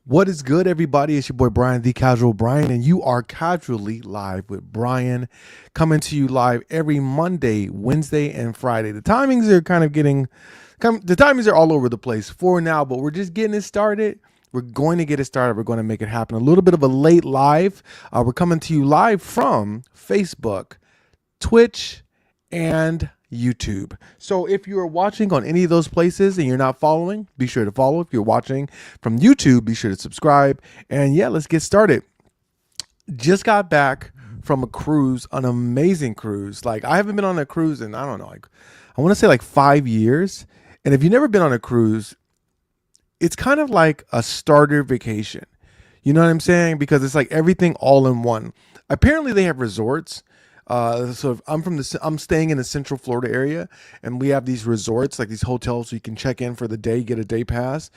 What is good, everybody? It's your boy Brian, the Casual Brian, and you are casually live with Brian, coming to you live every Monday, Wednesday, and Friday. The timings are the timings are all over the place for now, but we're just getting it started. We're going to get it started. We're going to make it happen. A little bit of a late live. We're coming to you live from Facebook, Twitch, and YouTube. So if you are watching on any of those places and you're not following, be sure to follow. If you're watching from YouTube, be sure to subscribe. And yeah, let's get started. Just got back from a cruise, an amazing cruise. Like, I haven't been on a cruise in, I don't know, like, I want to say like 5 years. And if you've never been on a cruise, it's kind of like a starter vacation. You know what I'm saying? Because it's like everything all in one. Apparently they have resorts. So I'm staying in the Central Florida area, and we have these resorts, like these hotels, so you can check in for the day, get a day pass,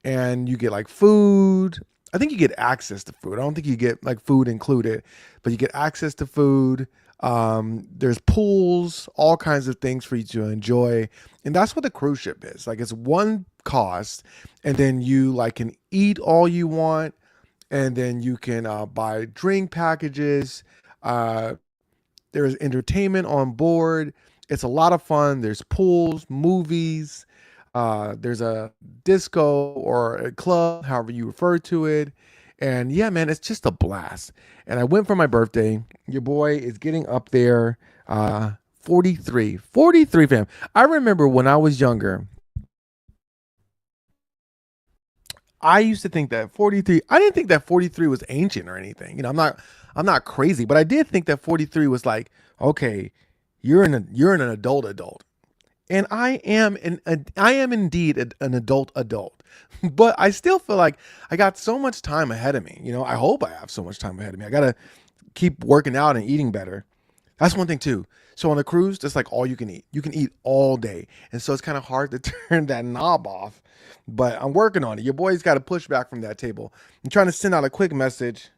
and you get like food. I think you get access to food. I don't think you get like food included, but you get access to food. There's pools, all kinds of things for you to enjoy, and that's what the cruise ship is. Like, it's one cost, and then you like can eat all you want, and then you can buy drink packages. Uh, there's entertainment on board. It's a lot of fun. There's pools, movies. There's a disco or a club, however you refer to it. And yeah, man, it's just a blast. And I went for my birthday. Your boy is getting up there. 43, fam. I remember when I was younger, I used to think that 43, I didn't think that 43 was ancient or anything. I'm not crazy, but I did think that 43 was like, okay, you're an adult. And I am indeed an adult. But I still feel like I got so much time ahead of me. I hope I have so much time ahead of me. I got to keep working out and eating better. That's one thing too. So on a cruise, that's like all you can eat. You can eat all day. And so it's kind of hard to turn that knob off. But I'm working on it. Your boy's got to push back from that table. I'm trying to send out a quick message.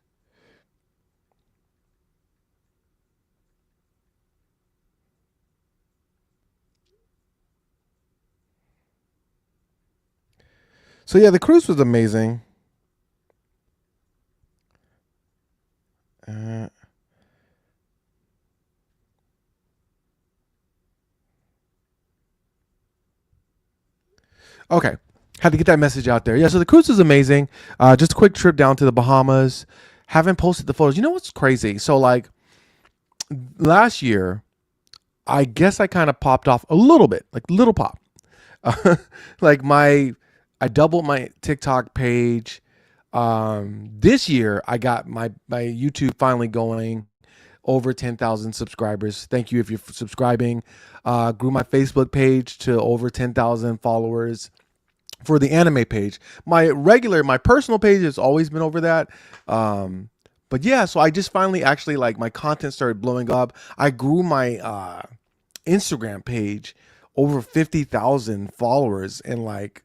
So yeah, the cruise was amazing. Uh, okay. Had to get that message out there. Yeah, so the cruise was amazing. Just a quick trip down to the Bahamas. Haven't posted the photos. You know what's crazy? So like last year, I guess I kind of popped off a little bit, like little pop. Like I doubled my TikTok page. This year I got my YouTube finally going, over 10,000 subscribers. Thank you if you're subscribing. Grew my Facebook page to over 10,000 followers for the anime page. My personal page has always been over that. But yeah, so I just finally actually, like, my content started blowing up. I grew my Instagram page over 50,000 followers in, like,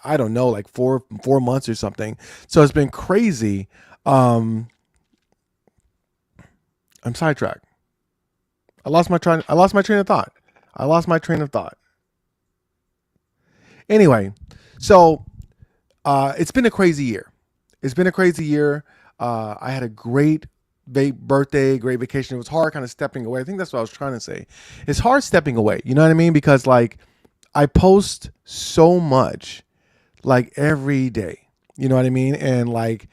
I don't know, like four months or something. So it's been crazy. Um, I'm sidetracked. I lost my train of thought. I lost my train of thought. Anyway, so it's been a crazy year. It's been a crazy year. I had a great birthday, great vacation. It was hard kind of stepping away. I think that's what I was trying to say. It's hard stepping away. You know what I mean? Because like I post so much, like every day. You know what I mean? And like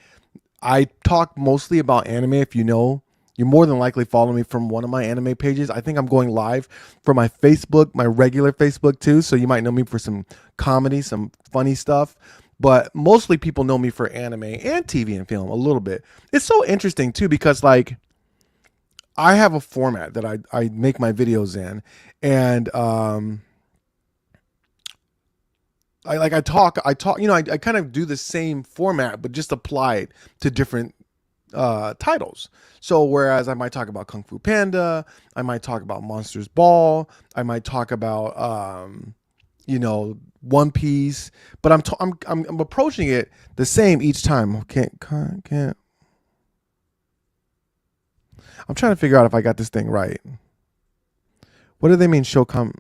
I talk mostly about anime. If you know, you're more than likely following me from one of my anime pages. I think I'm going live for my Facebook, my regular Facebook too. So you might know me for some comedy, some funny stuff. But mostly people know me for anime and TV and film a little bit. It's so interesting too because like I have a format that I make my videos in, and I talk, I kind of do the same format, but just apply it to different titles. So whereas I might talk about Kung Fu Panda, I might talk about Monsters Ball, I might talk about One Piece, but I'm approaching it the same each time. Can't. I'm trying to figure out if I got this thing right. What do they mean show come?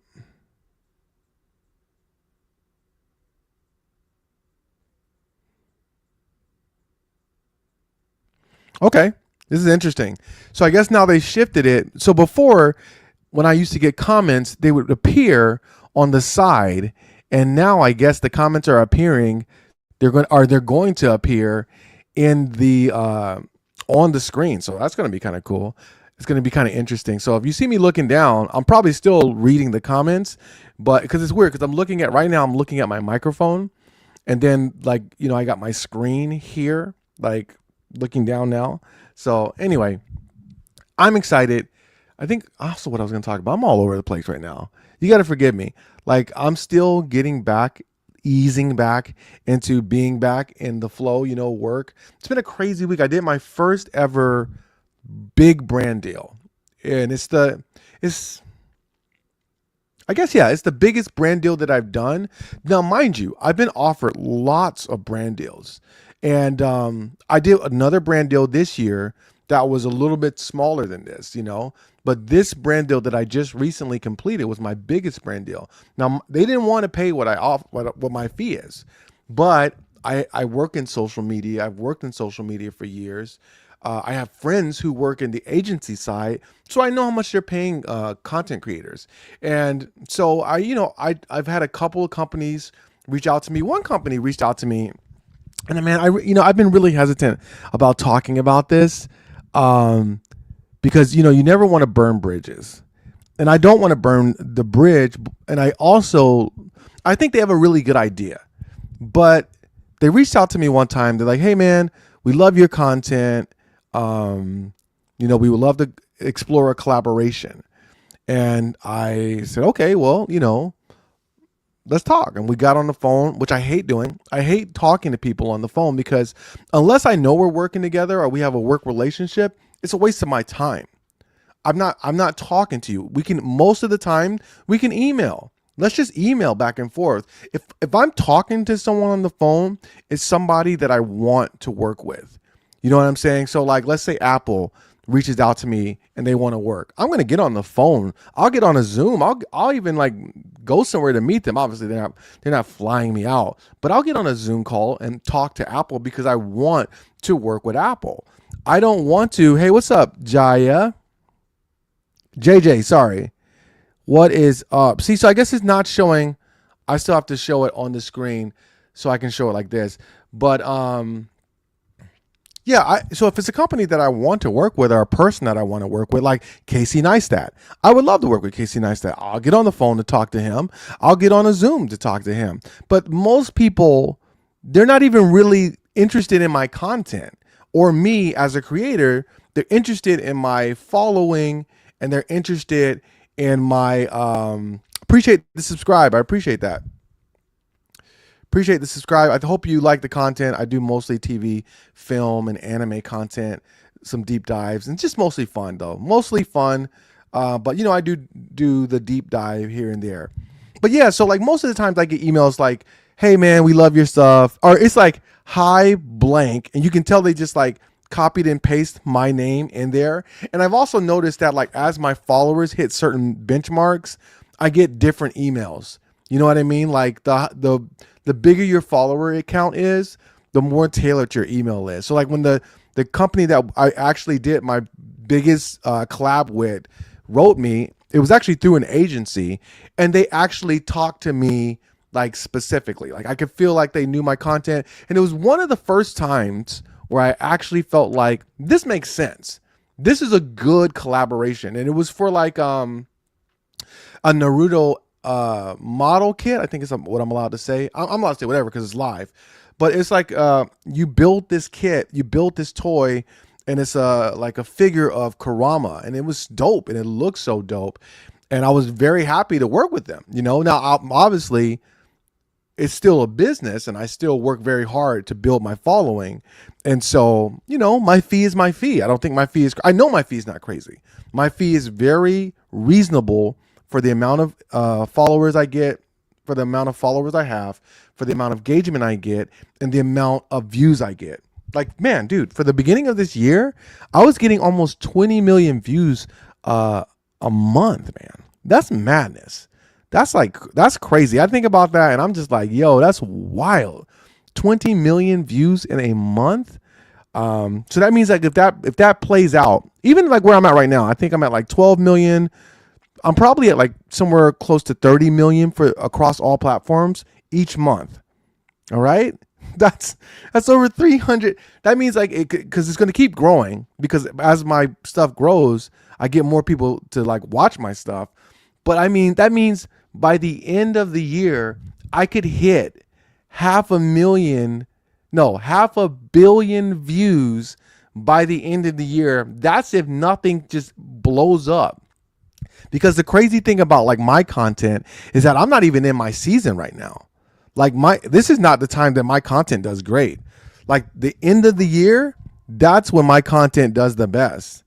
Okay. This is interesting. So I guess now they shifted it. So before, when I used to get comments, they would appear on the side, and now I guess the comments are appearing. They're going to appear in the on the screen. So that's going to be kind of cool. It's going to be kind of interesting. So if you see me looking down, I'm probably still reading the comments, but because it's weird, because I'm looking at right now, I'm looking at my microphone, and then like I got my screen here, like looking down now. So anyway, I'm excited. I think also what I was going to talk about, I'm all over the place right now. You got to forgive me. Like I'm still getting back, easing back into being back in the flow, work. It's been a crazy week. I did my first ever big brand deal. And it's I guess, yeah, it's the biggest brand deal that I've done. Now, mind you, I've been offered lots of brand deals. And I did another brand deal this year that was a little bit smaller than this. But this brand deal that I just recently completed was my biggest brand deal. Now, they didn't want to pay what my fee is. But I work in social media. I've worked in social media for years. I have friends who work in the agency side, so I know how much they're paying content creators. And so I've had a couple of companies reach out to me. One company reached out to me, and man, I've been really hesitant about talking about this because you never want to burn bridges, and I don't want to burn the bridge. And I think they have a really good idea, but they reached out to me one time. They're like, "Hey, man, we love your content. We would love to explore a collaboration." And I said, okay, well, let's talk. And we got on the phone, which I hate doing. I hate talking to people on the phone because unless I know we're working together or we have a work relationship, it's a waste of my time. I'm not talking to you. Most of the time we can email. Let's just email back and forth. If I'm talking to someone on the phone, it's somebody that I want to work with. You know what I'm saying? So like, let's say Apple reaches out to me and they want to work. I'm going to get on the phone. I'll get on a Zoom. I'll even like go somewhere to meet them. Obviously they're not flying me out, but I'll get on a Zoom call and talk to Apple because I want to work with Apple. I don't want to, hey, what's up, Jaya? JJ, sorry. What is up? See, so I guess it's not showing. I still have to show it on the screen so I can show it like this. But yeah, so if it's a company that I want to work with or a person that I want to work with, like Casey Neistat, I would love to work with Casey Neistat. I'll get on the phone to talk to him. I'll get on a Zoom to talk to him. But most people, they're not even really interested in my content or me as a creator. They're interested in my following and they're interested in my, appreciate the subscribe. I appreciate that. Appreciate the subscribe. I hope you like the content. I do mostly TV, film, and anime content, some deep dives, and just mostly fun though. Mostly fun. But I do the deep dive here and there. But yeah, so like most of the times I get emails like, hey man, we love your stuff. Or it's like, hi blank. And you can tell they just like copied and paste my name in there. And I've also noticed that like as my followers hit certain benchmarks, I get different emails. You know what I mean? Like the bigger your follower account is, the more tailored your email is. So like when the company that I actually did my biggest collab with wrote me, it was actually through an agency, and they actually talked to me like specifically. Like I could feel like they knew my content, and it was one of the first times where I actually felt like this makes sense. This is a good collaboration, and it was for like a Naruto model kit. I think it's what I'm allowed to say. I'm allowed to say whatever because it's live, but it's like you build this kit, you built this toy, and it's like a figure of Kurama, and it was dope, and it looks so dope, and I was very happy to work with them. Now obviously it's still a business, and I still work very hard to build my following, and so my fee is my fee. I don't think my fee is. I know my fee is not crazy. My fee is very reasonable for the amount of followers I get, for the amount of followers I have, for the amount of engagement I get, and the amount of views I get. Like, man, dude, for the beginning of this year, I was getting almost 20 million views a month, man. That's madness. That's crazy. I think about that and I'm just like, yo, that's wild. 20 million views in a month. So that means like if that plays out, even like where I'm at right now, I think I'm at like 12 million. I'm probably at like somewhere close to 30 million for across all platforms each month. All right. That's over 300. That means like because it's going to keep growing, because as my stuff grows, I get more people to like watch my stuff. But I mean, that means by the end of the year, I could hit half a million, no, half a billion views by the end of the year. That's if nothing just blows up. Because the crazy thing about like my content is that I'm not even in my season right now. Like this is not the time that my content does great. Like the end of the year, that's when my content does the best.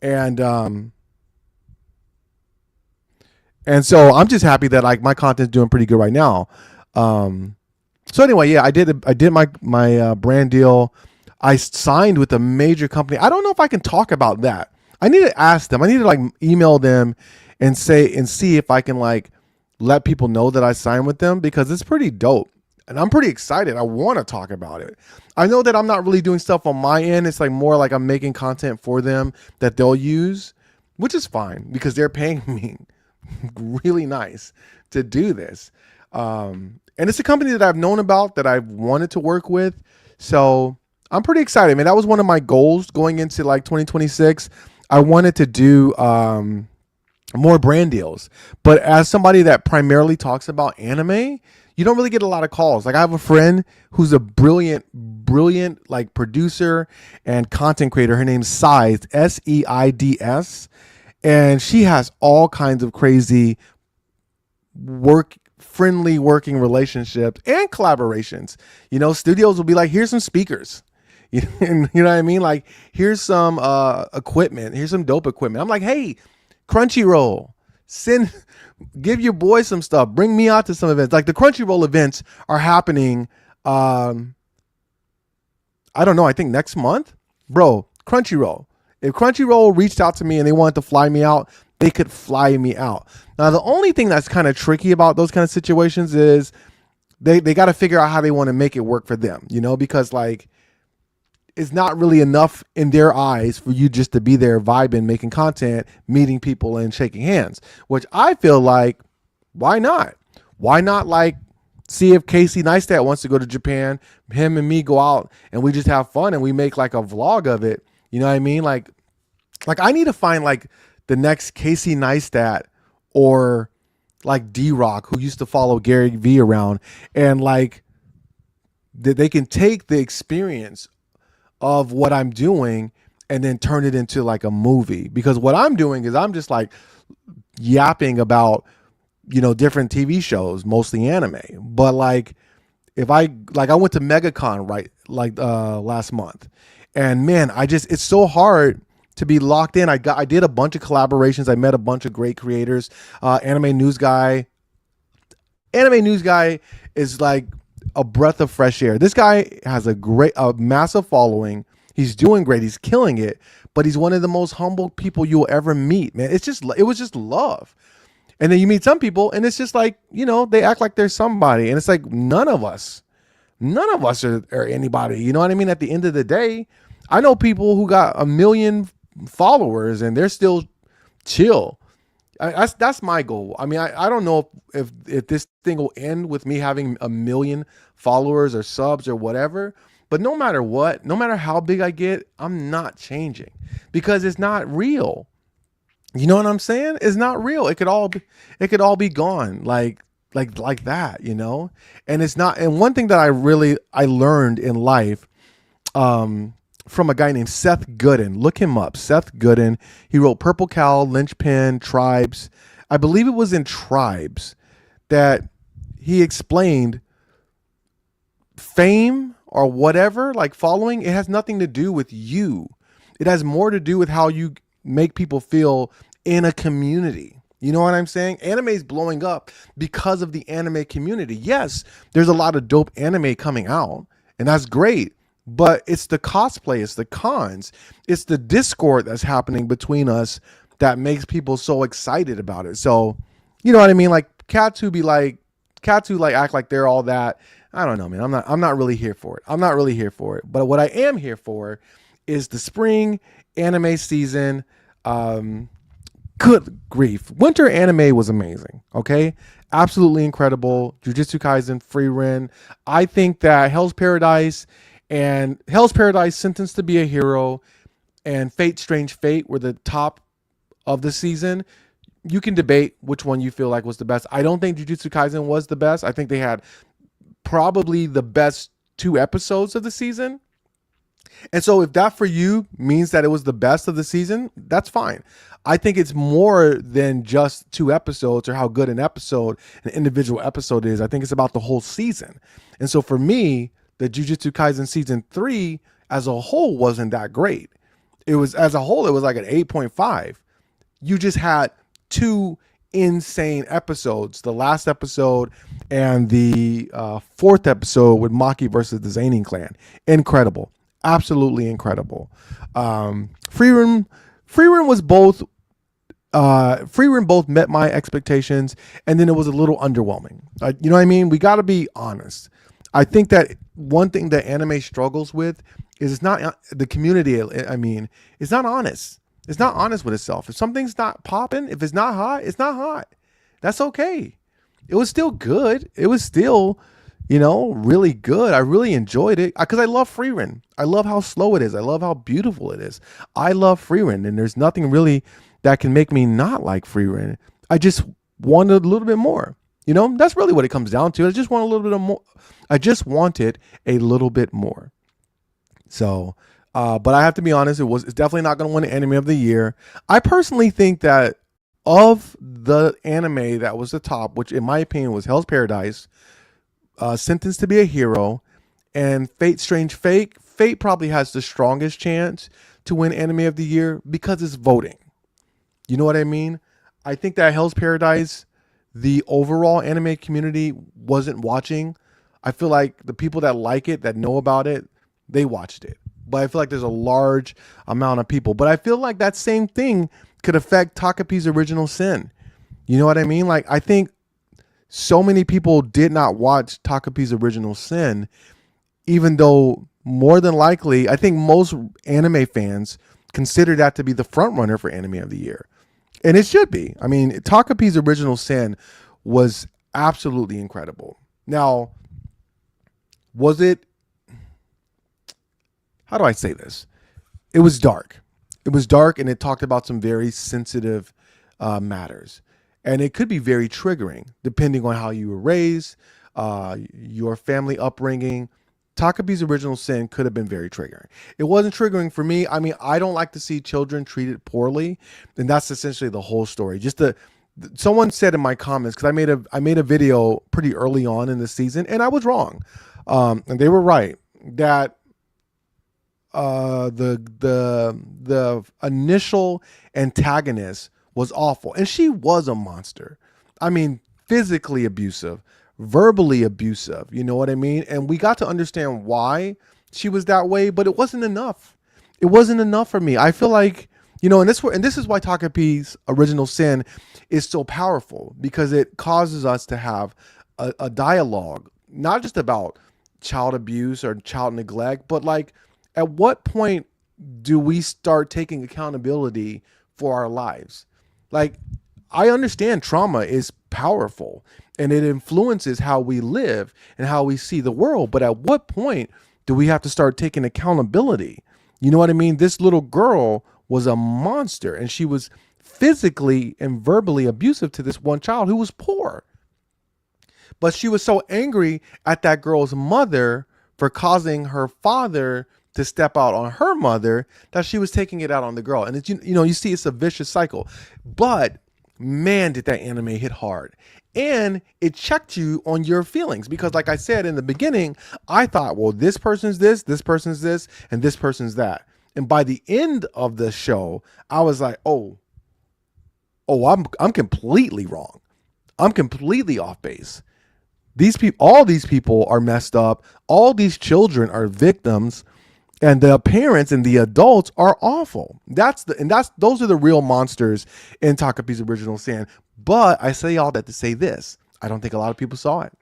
And so I'm just happy that like my content's doing pretty good right now. So anyway, yeah, I did my brand deal. I signed with a major company. I don't know if I can talk about that. I need to ask them. I need to like email them and see if I can like let people know that I signed with them, because it's pretty dope. And I'm pretty excited. I want to talk about it. I know that I'm not really doing stuff on my end. It's like more like I'm making content for them that they'll use, which is fine because they're paying me really nice to do this. And it's a company that I've known about, that I've wanted to work with. So I'm pretty excited, man. That was one of my goals going into like 2026. I wanted to do more brand deals. But as somebody that primarily talks about anime, you don't really get a lot of calls. Like I have a friend who's a brilliant like producer and content creator. Her name's Seids, Seids. And she has all kinds of crazy friendly working relationships and collaborations. You know, studios will be like, here's some speakers. You know what I mean? Like, here's some equipment. Here's some dope equipment. I'm like, hey, Crunchyroll, give your boy some stuff. Bring me out to some events. Like the Crunchyroll events are happening. I don't know. I think next month, bro. Crunchyroll. If Crunchyroll reached out to me and they wanted to fly me out, they could fly me out. Now, the only thing that's kind of tricky about those kind of situations is they got to figure out how they want to make it work for them, you know, because like it's not really enough in their eyes for you just to be there vibing, making content, meeting people and shaking hands, which I feel like, why not? Why not like see if Casey Neistat wants to go to Japan, him and me go out and we just have fun and we make like a vlog of it. You know what I mean? Like I need to find like the next Casey Neistat or like D-Rock, who used to follow Gary Vee around, and like they can take the experience of what I'm doing and then turn it into like a movie. Because what I'm doing is I'm just like yapping about, you know, different TV shows, mostly anime. But like if I went to MegaCon last month, and man, it's so hard to be locked in. I did a bunch of collaborations. I met a bunch of great creators. Anime News Guy is like a breath of fresh air. This guy has a massive following. He's doing great. He's killing it. But he's one of the most humble people you'll ever meet, man. It was just love. And then you meet some people and it's just like, you know, they act like they're somebody. And it's like, none of us are anybody. You know what I mean? At the end of the day, I know people who got 1 million followers and they're still chill. That's my goal. I mean, I don't know if this thing will end with me having 1 million followers or subs or whatever. But no matter what, no matter how big I get, I'm not changing because it's not real. You know what I'm saying? It's not real. It could all be gone like that, you know? And it's not. And one thing that I learned in life, from a guy named Seth Godin. Look him up. Seth Godin. He wrote Purple Cow, Lynchpin, Tribes. I believe it was in Tribes that he explained fame or whatever, like following, it has nothing to do with you. It has more to do with how you make people feel in a community. You know what I'm saying? Anime is blowing up because of the anime community. Yes, there's a lot of dope anime coming out, and that's great. But it's the cosplay, it's the cons, it's the discord that's happening between us that makes people so excited about it. So, you know what I mean? Like cats who act like they're all that, I don't know, man. I'm not really here for it. I'm not really here for it. But what I am here for is the spring anime season. Good grief. Winter anime was amazing. Okay. Absolutely incredible. Jujutsu Kaisen, Free Ren. I think that Hell's Paradise Sentenced to be a Hero and Fate Strange Fate were the top of the season. You can debate which one you feel like was the best. I don't think Jujutsu Kaisen was the best. I think they had probably the best 2 episodes of the season. And so if that for you means that it was the best of the season, that's fine. I think it's more than just 2 episodes or how good an individual episode is. I think it's about the whole season. And so for me, the Jujutsu Kaisen season 3 as a whole wasn't that great. It was like an 8.5. You just had 2 insane episodes. The last episode and the 4th episode with Maki versus the Zanin clan. Incredible. Absolutely incredible. Free Ren was both. Free Ren both met my expectations, and then it was a little underwhelming. You know what I mean? We got to be honest. I think that one thing that anime struggles with is it's not the community. I mean, it's not honest. It's not honest with itself. If something's not popping, if it's not hot, it's not hot. That's okay. It was still good. It was still, really good. I really enjoyed it because I love Free Ren. I love how slow it is. I love how beautiful it is. I love Free Ren, and there's nothing really that can make me not like Free Ren. I just wanted a little bit more. That's really what it comes down to. I just want a little bit more. I just wanted a little bit more. So, but I have to be honest, it's definitely not going to win the anime of the year. I personally think that of the anime that was the top, which in my opinion was Hell's Paradise, Sentenced to be a Hero, and Fate Strange Fate. Fate probably has the strongest chance to win anime of the year because it's voting. You know what I mean? I think that Hell's Paradise, the overall anime community wasn't watching. I feel like the people that like it, that know about it, they watched it. But I feel like there's a large amount of people. But I feel like that same thing could affect Takapi's Original Sin. You know what I mean? Like, I think so many people did not watch Takapi's Original Sin, even though more than likely, I think most anime fans consider that to be the front runner for anime of the year. And it should be. I mean, Takapi's Original Sin was absolutely incredible. Now, was it, how do I say this? It was dark. It was dark, and it talked about some very sensitive matters. And it could be very triggering depending on how you were raised, your family upbringing. Takapi's Original Sin could have been very triggering. It wasn't triggering for me. I mean, I don't like to see children treated poorly, and that's essentially the whole story. Someone said in my comments, because I made a video pretty early on in the season, and I was wrong, and they were right that the initial antagonist was awful, and she was a monster. I mean, physically abusive, verbally abusive, you know what I mean? And we got to understand why she was that way, but it wasn't enough. It wasn't enough for me. I feel like, and this is why Takapi's Original Sin is so powerful, because it causes us to have a dialogue, not just about child abuse or child neglect, but like, at what point do we start taking accountability for our lives? Like, I understand trauma is powerful and it influences how we live and how we see the world. But at what point do we have to start taking accountability? You know what I mean? This little girl was a monster, and she was physically and verbally abusive to this one child who was poor. But she was so angry at that girl's mother for causing her father to step out on her mother that she was taking it out on the girl. And it's, you see, it's a vicious cycle. But man, did that anime hit hard. And it checked you on your feelings, because like I said in the beginning, I thought, well, this person's this person's this, and this person's that. And by the end of the show, I was like, I'm completely wrong. I'm completely off base. All these people are messed up. All these children are victims. And the parents and the adults are awful. Those are the real monsters in Takapi's Original Sin. But I say all that to say this: I don't think a lot of people saw it.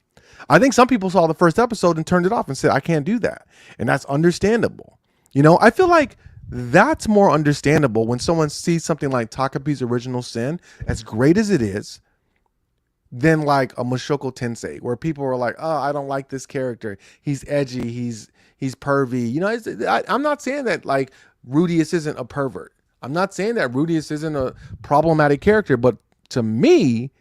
I think some people saw the first episode and turned it off and said, I can't do that. And that's understandable. You know, I feel like that's more understandable when someone sees something like Takapi's Original Sin, as great as it is, than like a Mushoku Tensei, where people are like, oh, I don't like this character. He's edgy. He's pervy. You know, I'm not saying that like Rudius isn't a pervert. I'm not saying that Rudius isn't a problematic character, but to me,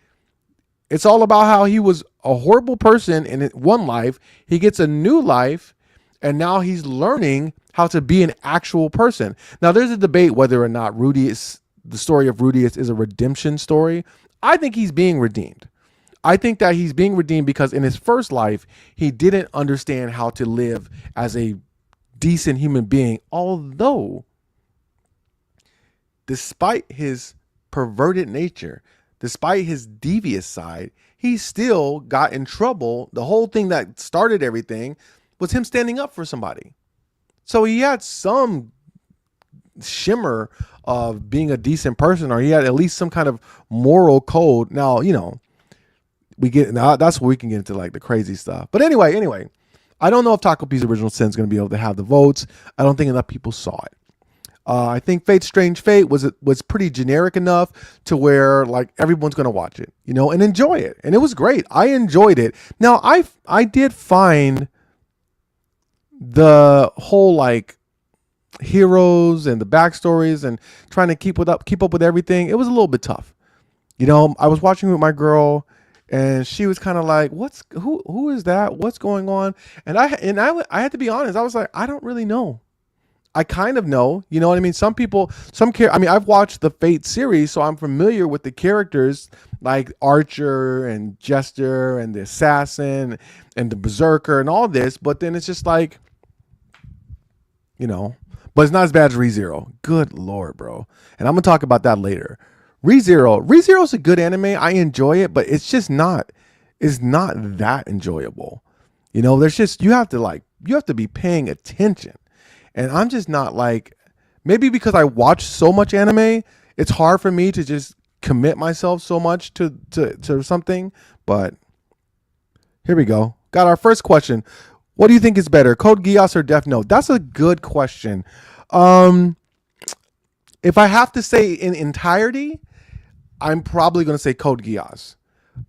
it's all about how he was a horrible person in one life. He gets a new life, and now he's learning how to be an actual person. Now, there's a debate whether or not Rudius, the story of Rudius, is a redemption story. I think he's being redeemed. I think that he's being redeemed because in his first life, he didn't understand how to live as a decent human being, although despite his perverted nature, despite his devious side, he still got in trouble. The whole thing that started everything was him standing up for somebody. So he had some shimmer of being a decent person, or he had at least some kind of moral code. Now, you know, that's where we can get into like the crazy stuff. But anyway, I don't know if Taco P's Original Sin is going to be able to have the votes. I don't think enough people saw it. I think Fate's Strange Fate was pretty generic enough to where like everyone's going to watch it, you know, and enjoy it. And it was great. I enjoyed it. Now I did find the whole like heroes and the backstories and trying to keep up with everything. It was a little bit tough. You know, I was watching with my girl and she was kind of like, who is that? What's going on? And I had to be honest. I was like, I don't really know. I kind of know, you know what I mean? I've watched the Fate series, so I'm familiar with the characters like Archer and Jester and the Assassin and the Berserker and all this, but then it's just like, you know, but it's not as bad as ReZero. Good Lord, bro. And I'm going to talk about that later. ReZero is a good anime. I enjoy it, but it's not that enjoyable. You know, you have to be paying attention. And I'm just not like, maybe because I watch so much anime, it's hard for me to just commit myself so much to something. But here we go. Got our first question. What do you think is better, Code Geass or Death Note? That's a good question. If I have to say in entirety, I'm probably going to say Code Geass.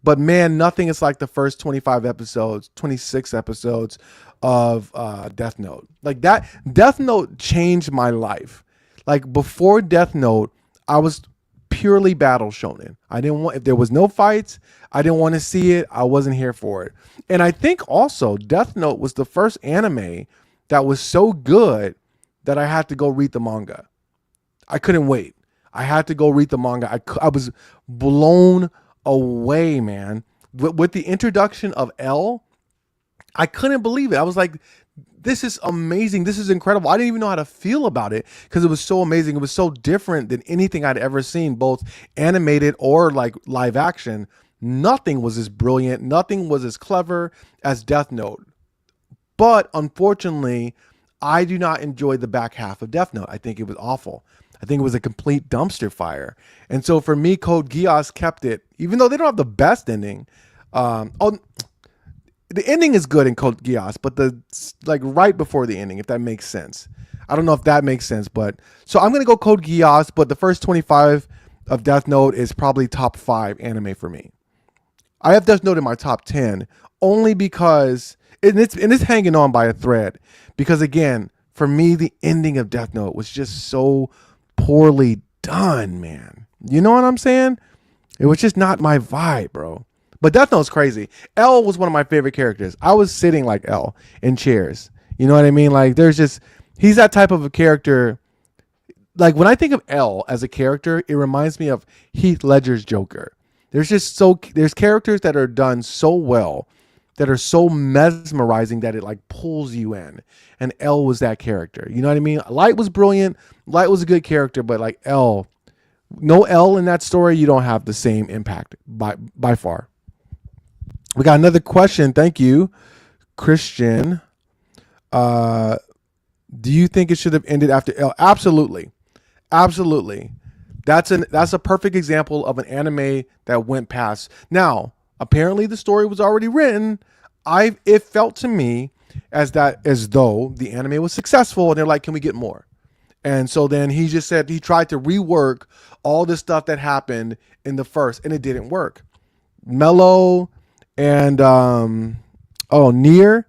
But man, nothing is like the first 25 episodes, 26 episodes of Death Note. Like that, Death Note changed my life. Like before Death Note, I was purely battle shonen. If there was no fights, I didn't want to see it. I wasn't here for it. And I think also Death Note was the first anime that was so good that I had to go read the manga. I couldn't wait. I had to go read the manga. I was blown away, man. With the introduction of L, I couldn't believe it. I was like, this is amazing. This is incredible. I didn't even know how to feel about it because it was so amazing. It was so different than anything I'd ever seen, both animated or like live action. Nothing was as brilliant. Nothing was as clever as Death Note. But unfortunately, I do not enjoy the back half of Death Note. I think it was awful. I think it was a complete dumpster fire. And so for me, Code Geass kept it, even though they don't have the best ending. The ending is good in Code Geass, but right before the ending, if that makes sense. I don't know if that makes sense, but so I'm going to go Code Geass, but the first 25 of Death Note is probably top 5 anime for me. I have Death Note in my top 10 only because it's hanging on by a thread, because again, for me, the ending of Death Note was just so poorly done, man. You know what I'm saying? It was just not my vibe, bro. But Death Note's crazy. L was one of my favorite characters. I was sitting like L in chairs. You know what I mean? Like he's that type of a character. Like when I think of L as a character, it reminds me of Heath Ledger's Joker. There's characters that are done so well, that are so mesmerizing that it like pulls you in. And L was that character. You know what I mean? Light was brilliant. Light was a good character, but like L, no L in that story, you don't have the same impact by far. We got another question. Thank you, Christian. Do you think it should have ended after L? Absolutely. Absolutely. That's a perfect example of an anime that went past. Now, apparently the story was already written. it felt to me as though the anime was successful, and they're like, can we get more? And so then he just said he tried to rework all the stuff that happened in the first, and it didn't work. Mello and Nier,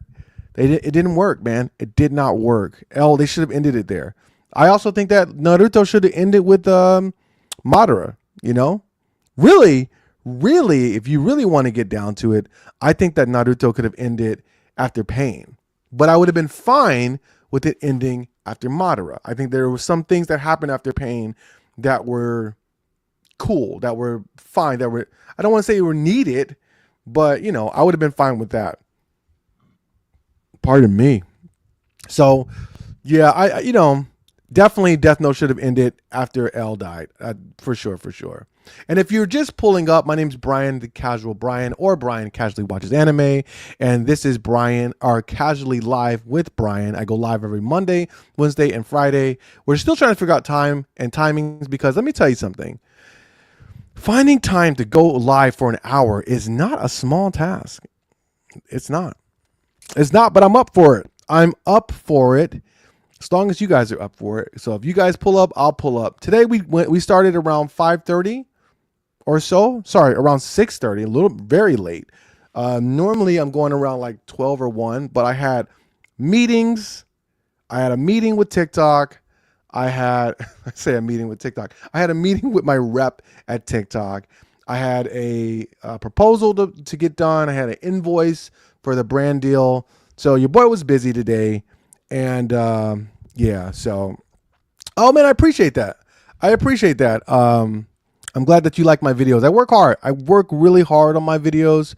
it didn't work, man. It did not work. They should have ended it there. I also think that Naruto should have ended with Madara. You know, really, if you really want to get down to it, I think that Naruto could have ended after Pain, but I would have been fine with it ending after Madara. I think there were some things that happened after Pain that were cool, that were fine, that were, I don't want to say were needed, but you know, I would have been fine with that. Pardon me. So yeah, I you know, definitely Death Note should have ended after L died, for sure. And if you're just pulling up, my name's Brian, the Casual Brian, or Brian Casually Watches Anime, and this is Brian, our Casually Live with Brian. I go live every Monday, Wednesday, and Friday. We're still trying to figure out time and timings, because let me tell you something. Finding time to go live for an hour is not a small task. It's not, but I'm up for it. As long as you guys are up for it. So if you guys pull up, I'll pull up. Today we started around 5:30 or so. Sorry, around 6:30, very late. Normally I'm going around like 12 or 1, but I had meetings. I had a meeting with TikTok. I had a meeting with my rep at TikTok. I had a proposal to get done. I had an invoice for the brand deal. So your boy was busy today. And yeah, so, oh man, I appreciate that. I'm glad that you like my videos. I work hard. I work really hard on my videos.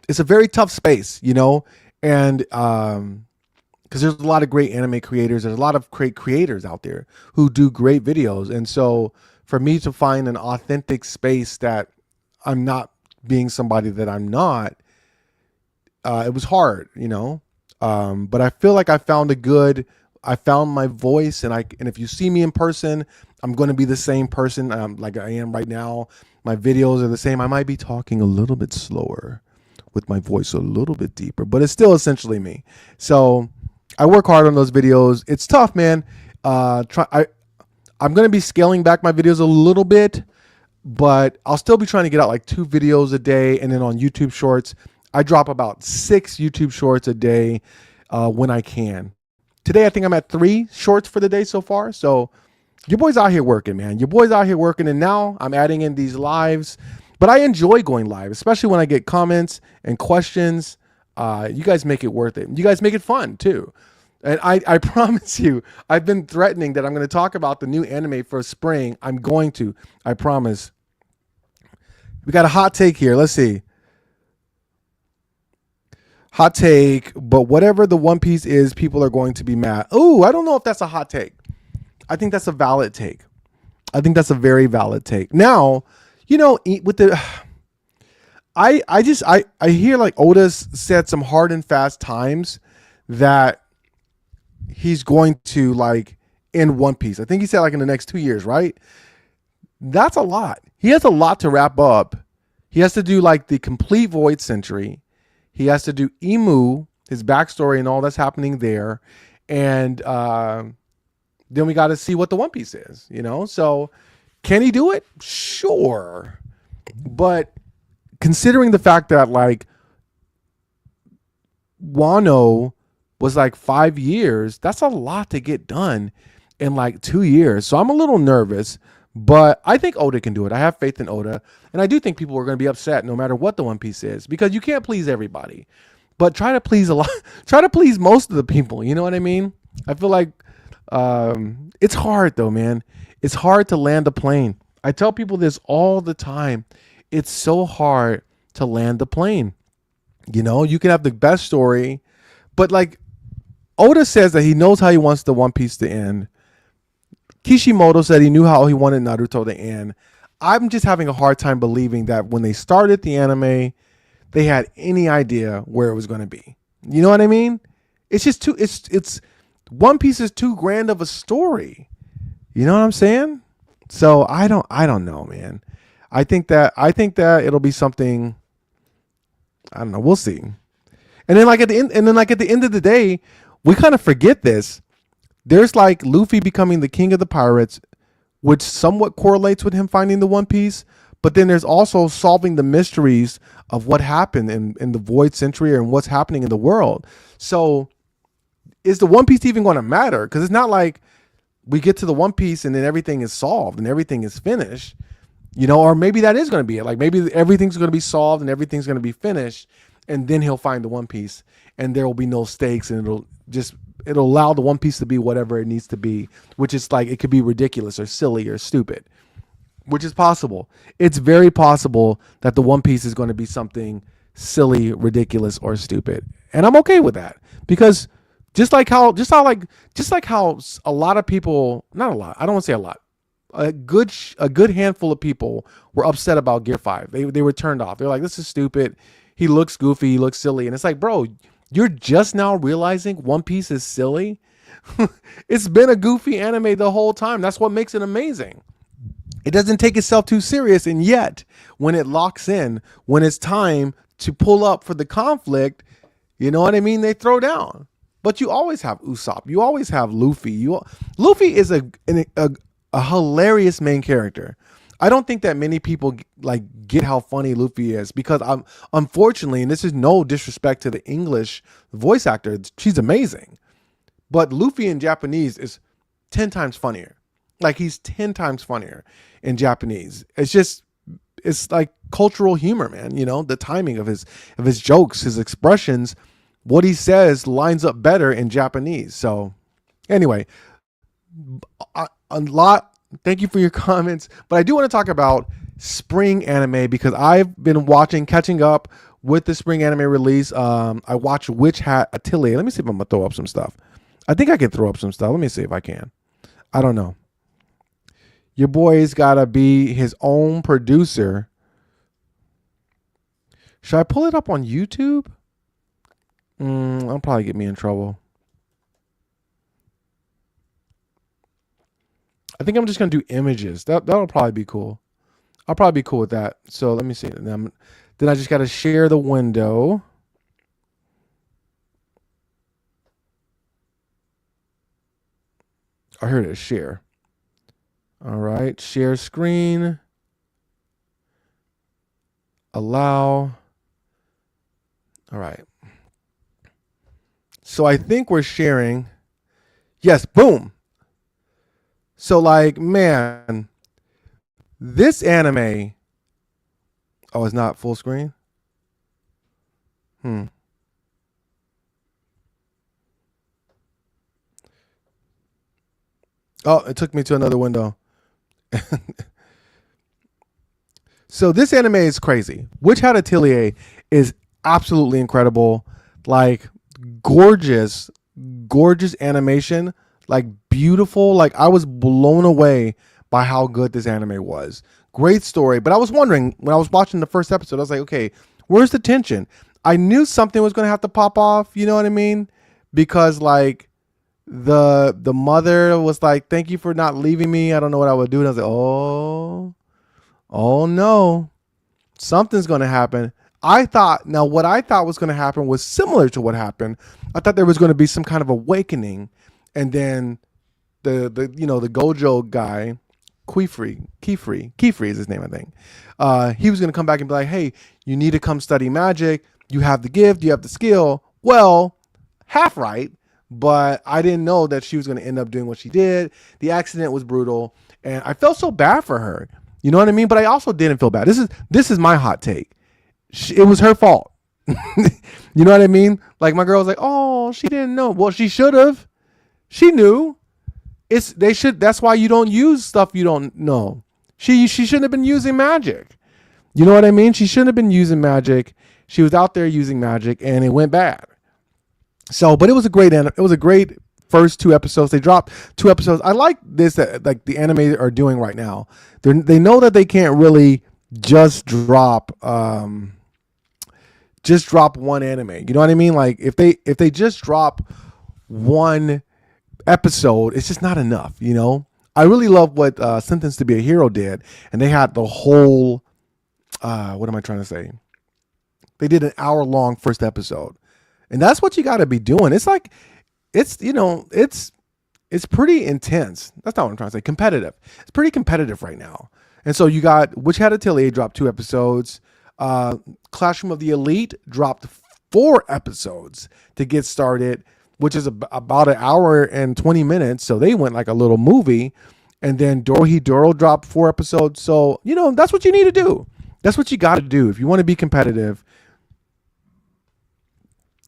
It's a very tough space, you know, and because there's a lot of great anime creators. There's a lot of great creators out there who do great videos. And so for me to find an authentic space that I'm not being somebody that I'm not, it was hard, you know. But I feel like I found my voice, and if you see me in person, I'm going to be the same person like I am right now. My videos are the same. I might be talking a little bit slower with my voice a little bit deeper, but it's still essentially me. So I work hard on those videos. It's tough, man. I'm going to be scaling back my videos a little bit, but I'll still be trying to get out like 2 videos a day. And then on YouTube Shorts, I drop about 6 YouTube Shorts a day when I can. Today, I think I'm at 3 shorts for the day so far. So your boy's out here working, man. And now I'm adding in these lives. But I enjoy going live, especially when I get comments and questions. You guys make it worth it. You guys make it fun, too. And I promise you, I've been threatening that I'm going to talk about the new anime for spring. I'm going to. I promise. We got a hot take here. Let's see. Hot take, but whatever the One Piece is, people are going to be mad. Oh, I don't know if that's a hot take. I think that's a valid take. I think that's a very valid take. Now, you know, with the, I hear like Oda's said some hard and fast times that he's going to like end One Piece. I think he said like in the next 2 years, right? That's a lot. He has a lot to wrap up. He has to do like the complete Void Century. He has to do Emu, his backstory and all that's happening there. And then we got to see what the One Piece is, you know? So can he do it? Sure. But considering the fact that like Wano was like 5 years, that's a lot to get done in like 2 years. So I'm a little nervous, but I think Oda can do it. I have faith in Oda. And I do think people are going to be upset no matter what the One Piece is, because you can't please everybody, but try to please try to please most of the people. You know what I mean? I feel like it's hard though, man. It's hard to land a plane. I tell people this all the time. It's so hard to land the plane. You know, you can have the best story, but like Oda says that he knows how he wants the One Piece to end. Kishimoto said he knew how he wanted Naruto to end. I'm just having a hard time believing that when they started the anime, they had any idea where it was going to be. You know what I mean? It's just it's One Piece is too grand of a story. You know what I'm saying? So I don't know, man. I think that it'll be something, I don't know. We'll see. And then like at the end, of the day, we kind of forget this. There's like Luffy becoming the king of the pirates, which somewhat correlates with him finding the One Piece. But then there's also solving the mysteries of what happened in the Void Century and what's happening in the world. So is the One Piece even going to matter? Because it's not like we get to the One Piece and then everything is solved and everything is finished, or maybe that is going to be it. Like maybe everything's going to be solved and everything's going to be finished, and then he'll find the One Piece and there will be no stakes, and it'll allow the One Piece to be whatever it needs to be, which is like, it could be ridiculous or silly or stupid, which is possible. It's very possible that the One Piece is going to be something silly, ridiculous, or stupid. And I'm okay with that, because just like how a lot of people, not a lot, I don't want to say a lot, a good handful of people were upset about Gear 5. They were turned off. They're like, this is stupid. He looks goofy. He looks silly. And it's like, bro, you're just now realizing One Piece is silly? It's been a goofy anime the whole time. That's what makes it amazing. It doesn't take itself too serious. And yet, when it locks in, when it's time to pull up for the conflict, you know what I mean? They throw down. But you always have Usopp. You always have Luffy. Luffy is a hilarious main character. I don't think that many people like get how funny Luffy is, because unfortunately, and this is no disrespect to the English voice actor, she's amazing. But Luffy in Japanese is 10 times funnier. Like, he's 10 times funnier in Japanese. It's like cultural humor, man. The timing of his jokes, his expressions, what he says lines up better in Japanese. So anyway, thank you for your comments, but I do want to talk about spring anime, because I've been catching up with the spring anime release. I watched Witch Hat Atelier. Let me see if I'm gonna throw up some stuff. I think I can throw up some stuff. Let me see if I can. I don't know. Your boy's gotta be his own producer. Should I pull it up on YouTube? I'll probably get me in trouble. I think I'm just going to do images. That'll probably be cool. I'll probably be cool with that. So let me see. Then I just got to share the window. Oh, here it is. Share. All right. Share screen. Allow. All right. So I think we're sharing. Yes. Boom. So like, man, this anime. Oh, it's not full screen? Oh, it took me to another window. So this anime is crazy. Witch Hat Atelier is absolutely incredible. Like, gorgeous animation. Like, beautiful. Like, I was blown away by how good this anime was. Great story. But I was wondering, when I was watching the first episode, I was like, okay, where's the tension? I knew something was going to have to pop off. You know what I mean? Because like the mother was like, thank you for not leaving me. I don't know what I would do. And I was like, oh no, something's going to happen. What I thought was going to happen was similar to what happened. I thought there was going to be some kind of awakening. And then the Gojo guy, Kifri is his name, I think. He was going to come back and be like, hey, you need to come study magic. You have the gift, you have the skill. Well, half right, but I didn't know that she was going to end up doing what she did. The accident was brutal, and I felt so bad for her. You know what I mean? But I also didn't feel bad. This is my hot take. It was her fault. You know what I mean? Like, my girl was like, oh, she didn't know. Well, she should have. She knew. That's why you don't use stuff you don't know. She shouldn't have been using magic. You know what I mean? She shouldn't have been using magic. She was out there using magic, and it went bad. So, but it was a great first 2 episodes. They dropped 2 episodes. I like this, that like the anime are doing right now. They know that they can't really just drop one anime. You know what I mean? Like, if they just drop one episode, it's just not enough. You know, I really love what Sentenced to be a Hero did, and they had the whole what am I trying to say? They did an hour-long first episode, And that's what you got to be doing. It's like, it's, it's pretty intense. That's not what I'm trying to say. Competitive. It's pretty competitive right now. And so you got Witch Hat Atelier dropped 2 episodes. Classroom of the Elite dropped 4 episodes to get started, which is about an hour and 20 minutes. So they went like a little movie. And then Doro dropped 4 episodes. So, that's what you need to do. That's what you got to do. If you want to be competitive,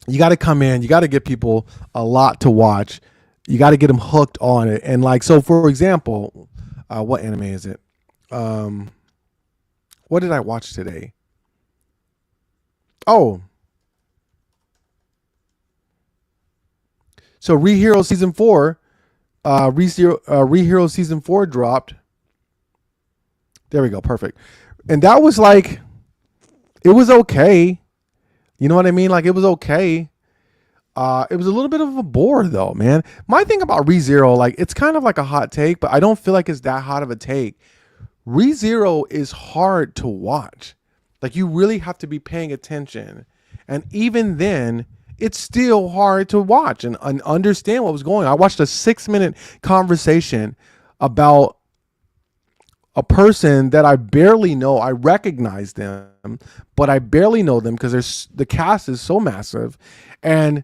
you got to come in. You got to give people a lot to watch. You got to get them hooked on it. And like, so for example, what anime is it? What did I watch today? Oh, so ReHero season 4, ReHero season 4 dropped. There we go. Perfect. And that was like, it was okay. You know what I mean? Like, it was okay. It was a little bit of a bore though, man. My thing about ReZero, like, it's kind of like a hot take, but I don't feel like it's that hot of a take. ReZero is hard to watch. Like, you really have to be paying attention. And even then, it's still hard to watch and understand what was going on. I watched a 6-minute conversation about a person that I barely know. I recognize them, but I barely know them because the cast is so massive. And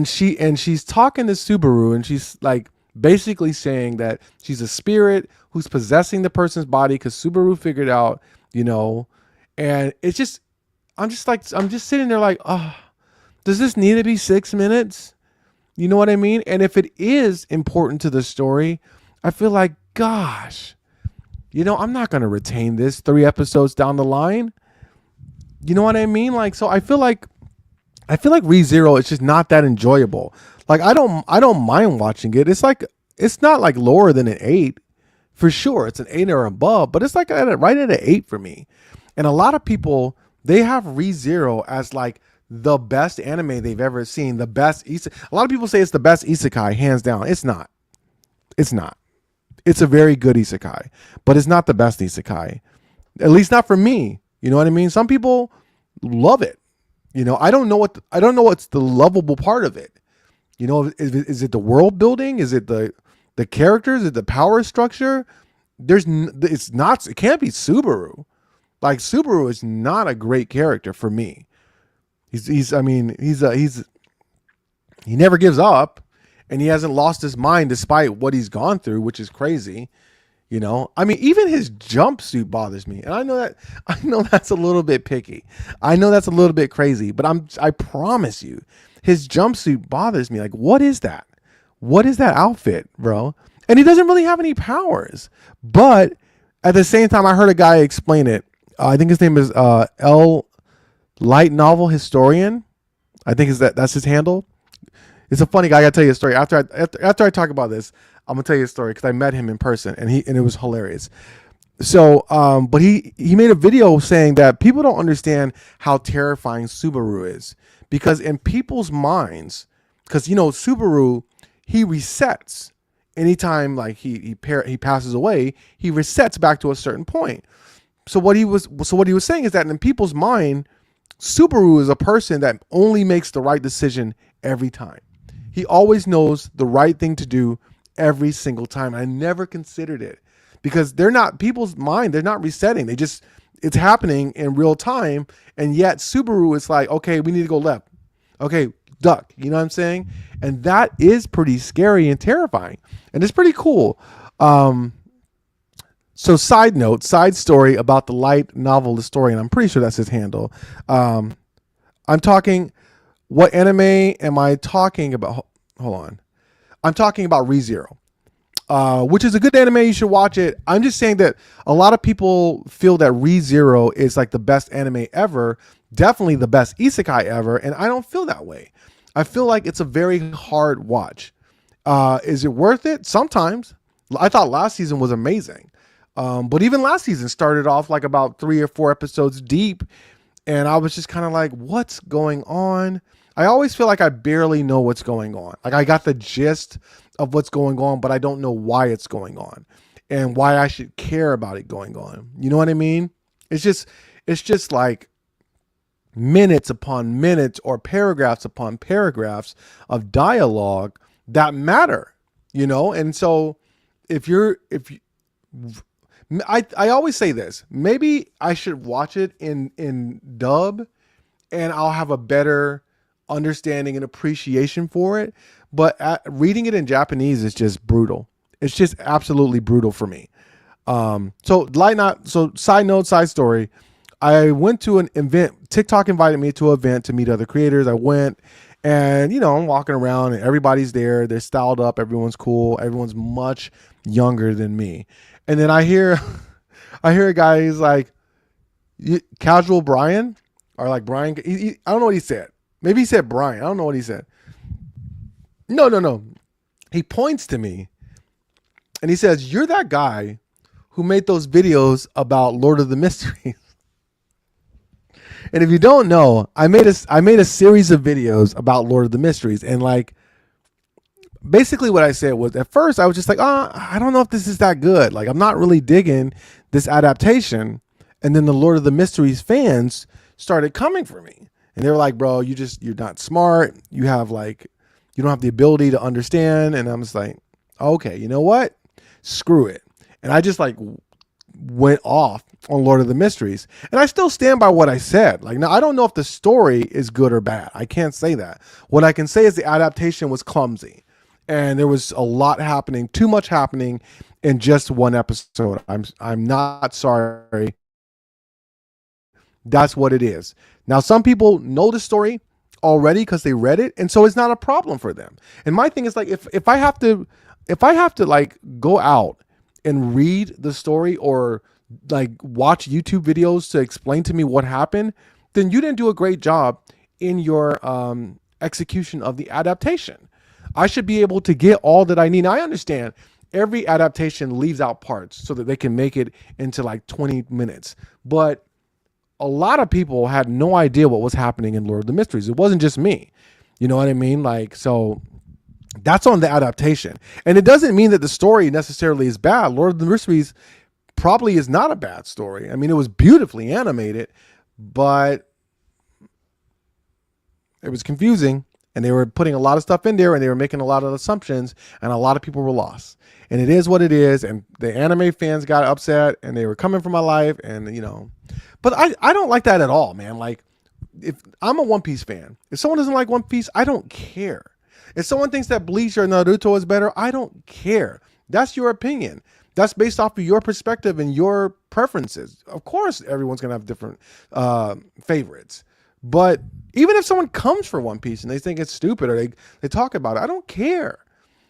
she's talking to Subaru, and she's like basically saying that she's a spirit who's possessing the person's body because Subaru figured out, and it's just, I'm just sitting there like, oh, does this need to be 6 minutes? You know what I mean? And if it is important to the story, I feel like, gosh, I'm not going to retain this 3 episodes down the line. You know what I mean? Like, so I feel like ReZero is just not that enjoyable. Like, I don't mind watching it. It's like, it's not like lower than an 8 for sure. It's an 8 or above, but it's like right at an 8 for me. And a lot of people, they have ReZero as like the best anime they've ever seen. The best a lot of people say it's the best isekai, hands down. It's not. It's not. It's a very good isekai, but it's not the best isekai. At least not for me. You know what I mean? Some people love it. I don't know what's the lovable part of it. Is it the world building? Is it the characters? Is it the power structure? It can't be Subaru. Like, Subaru is not a great character for me. He never gives up, and he hasn't lost his mind despite what he's gone through, which is crazy. Even his jumpsuit bothers me. And I know that's a little bit picky. I know that's a little bit crazy, but I promise you, his jumpsuit bothers me. Like, what is that? What is that outfit, bro? And he doesn't really have any powers. But at the same time, I heard a guy explain it. I think his name is L Light Novel Historian. I think that's his handle. It's a funny guy. I gotta tell you a story. After I talk about this, I'm gonna tell you a story because I met him in person and it was hilarious. So, but he made a video saying that people don't understand how terrifying Subaru is, because in people's minds, because Subaru, he resets anytime like he passes away, he resets back to a certain point. So what he was saying is that in people's mind, Subaru is a person that only makes the right decision every time. He always knows the right thing to do every single time. I never considered it because people's mind, they're not resetting. It's happening in real time. And yet Subaru is like, okay, we need to go left. Okay, duck. You know what I'm saying? And that is pretty scary and terrifying. And it's pretty cool. So side story about the light novel historian. I'm pretty sure that's his handle. I'm talking, what anime am I talking about? Hold on. I'm talking about ReZero, which is a good anime. You should watch it. I'm just saying that a lot of people feel that ReZero is like the best anime ever, definitely the best isekai ever, and I don't feel that way. I feel like it's a very hard watch. Is it worth it? Sometimes. I thought last season was amazing. But even last season started off like about 3 or 4 episodes deep, and I was just kind of like, what's going on? I always feel like I barely know what's going on. Like, I got the gist of what's going on, but I don't know why it's going on and why I should care about it going on. You know what I mean? It's just like, minutes upon minutes or paragraphs upon paragraphs of dialogue that matter, And so if you, I always say this, maybe I should watch it in dub and I'll have a better understanding and appreciation for it. But reading it in Japanese is just brutal. It's just absolutely brutal for me. So side note, side story. I went to an event. TikTok invited me to an event to meet other creators. I went and, I'm walking around and everybody's there. They're styled up. Everyone's cool. Everyone's much younger than me. And then I hear a guy, he's like, casual Brian, or like Brian. I don't know what he said. Maybe he said Brian. I don't know what he said. No. He points to me and he says, "You're that guy who made those videos about Lord of the Mysteries." And if you don't know, I made a series of videos about Lord of the Mysteries. And like, basically what I said was, at first I was just like, I don't know if this is that good. Like, I'm not really digging this adaptation. And then the Lord of the Mysteries fans started coming for me. And they were like, bro, you're not smart. You don't have the ability to understand. And I'm just like, okay, you know what? Screw it. And I just like went off on Lord of the Mysteries. And I still stand by what I said. Like, now I don't know if the story is good or bad. I can't say that. What I can say is the adaptation was clumsy. And there was a lot happening, too much happening in just one episode. I'm not sorry. That's what it is. Now, some people know the story already because they read it, and so it's not a problem for them. And my thing is, like, if I have to like go out and read the story or like watch YouTube videos to explain to me what happened, then you didn't do a great job in your execution of the adaptation. I should be able to get all that I need. Now, I understand every adaptation leaves out parts so that they can make it into like 20 minutes, but a lot of people had no idea what was happening in Lord of the Mysteries. It wasn't just me. You know what I mean? Like, so that's on the adaptation. And it doesn't mean that the story necessarily is bad. Lord of the Mysteries probably is not a bad story. I mean, it was beautifully animated, but it was confusing. And they were putting a lot of stuff in there and they were making a lot of assumptions and a lot of people were lost. And it is what it is. And the anime fans got upset and they were coming for my life. And, but I don't like that at all, man. Like, if I'm a One Piece fan, if someone doesn't like One Piece, I don't care. If someone thinks that Bleach or Naruto is better, I don't care. That's your opinion. That's based off of your perspective and your preferences. Of course, everyone's going to have different favorites. But even if someone comes for One Piece and they think it's stupid or they talk about it, I don't care.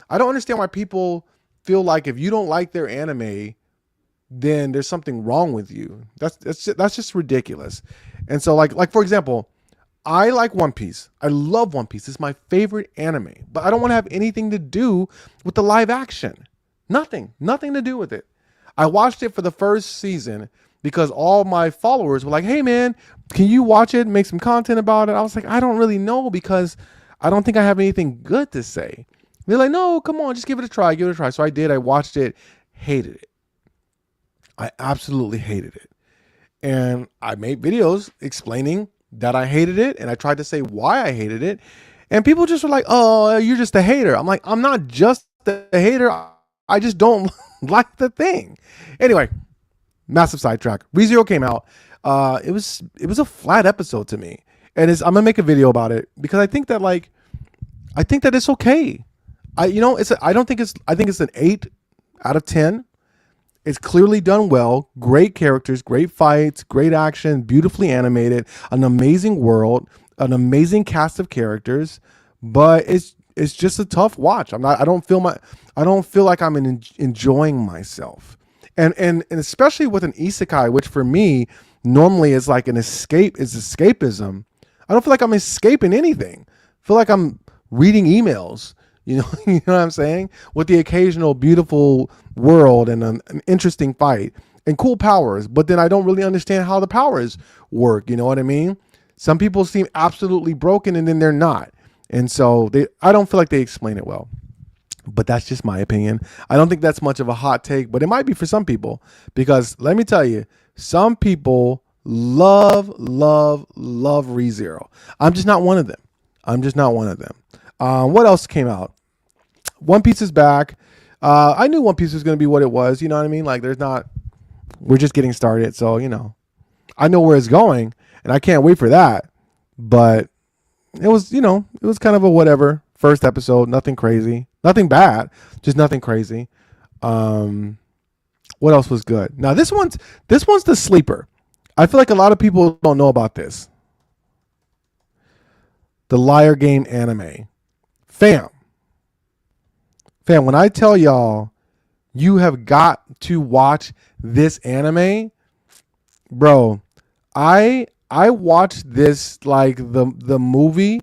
I don't understand why people feel like if you don't like their anime, then there's something wrong with you. That's just ridiculous. And so like for example, I like One Piece. I love One Piece. It's my favorite anime, but I don't want to have anything to do with the live action. Nothing to do with it. I watched it for the first season because all my followers were like, "Hey man, can you watch it and make some content about it?" I was like, I don't really know because I don't think I have anything good to say. They're like, "No, come on, just give it a try. Give it a try." So I did. I watched it, hated it. I absolutely hated it. And I made videos explaining that I hated it. And I tried to say why I hated it. And people just were like, "Oh, you're just a hater." I'm like, I'm not just a hater. I just don't like the thing. Anyway, massive sidetrack. ReZero came out. It was a flat episode to me. And I'm gonna make a video about it because I think that it's okay. I think it's an 8 out of 10. It's clearly done well. Great characters, great fights, great action, beautifully animated, an amazing world, an amazing cast of characters. But it's just a tough watch. I don't feel like I'm enjoying myself. And especially with an isekai, which for me normally is like escapism. I don't feel like I'm escaping anything. I feel like I'm reading emails. You know what I'm saying? With the occasional beautiful world and an interesting fight and cool powers, but then I don't really understand how the powers work. You know what I mean? Some people seem absolutely broken and then they're not. And so I don't feel like they explain it well. But that's just my opinion. I don't think that's much of a hot take, but it might be for some people because let me tell you, some people love, ReZero. I'm just not one of them. I'm just not one of them. What else came out? One Piece is back. I knew One Piece was going to be what it was. You know what I mean? Like, we're just getting started. So, I know where it's going and I can't wait for that. But it was, it was kind of a whatever first episode. Nothing crazy, nothing bad, just nothing crazy. What else was good? Now this one's the sleeper. I feel like a lot of people don't know about this. The Liar Game anime. Fam, when I tell y'all you have got to watch this anime, bro, I watched this like the movie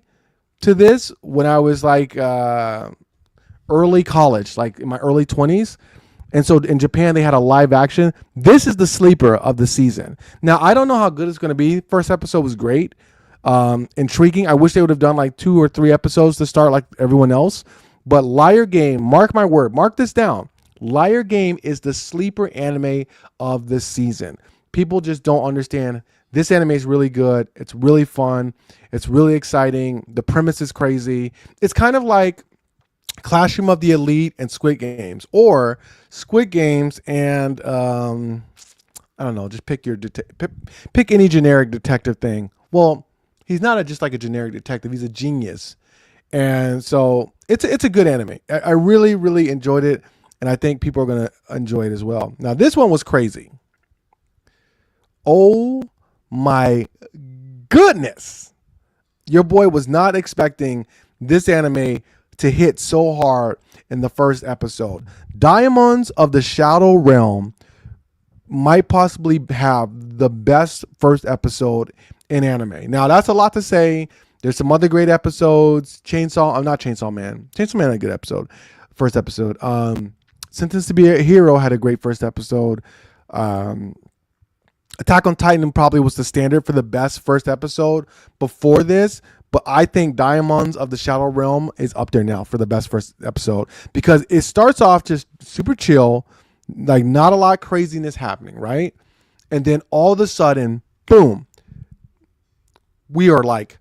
to this when I was like early college, like in my early 20s. And so in Japan, they had a live action. This is the sleeper of the season. Now, I don't know how good it's going to be. First episode was great. Intriguing. I wish they would have done like 2 or 3 episodes to start like everyone else. But Liar Game, mark my word, mark this down. Liar Game is the sleeper anime of this season. People just don't understand. This anime is really good. It's really fun. It's really exciting. The premise is crazy. It's kind of like Classroom of the Elite and Squid Games, or Squid Games and I don't know, just pick pick any generic detective thing. Well, he's not just like a generic detective, he's a genius. And so it's a good anime. I really, really enjoyed it, and I think people are going to enjoy it as well. Now, this one was crazy. Oh my goodness. Your boy was not expecting this anime to hit so hard in the first episode. Daemons of the Shadow Realm might possibly have the best first episode in anime. Now, that's a lot to say. There's some other great episodes. Not Chainsaw Man. Chainsaw Man had a good episode. First episode. Sentenced to be a Hero had a great first episode. Attack on Titan probably was the standard for the best first episode before this. But I think Daemons of the Shadow Realm is up there now for the best first episode, because it starts off just super chill, like not a lot of craziness happening, right? And then all of a sudden, boom, we are like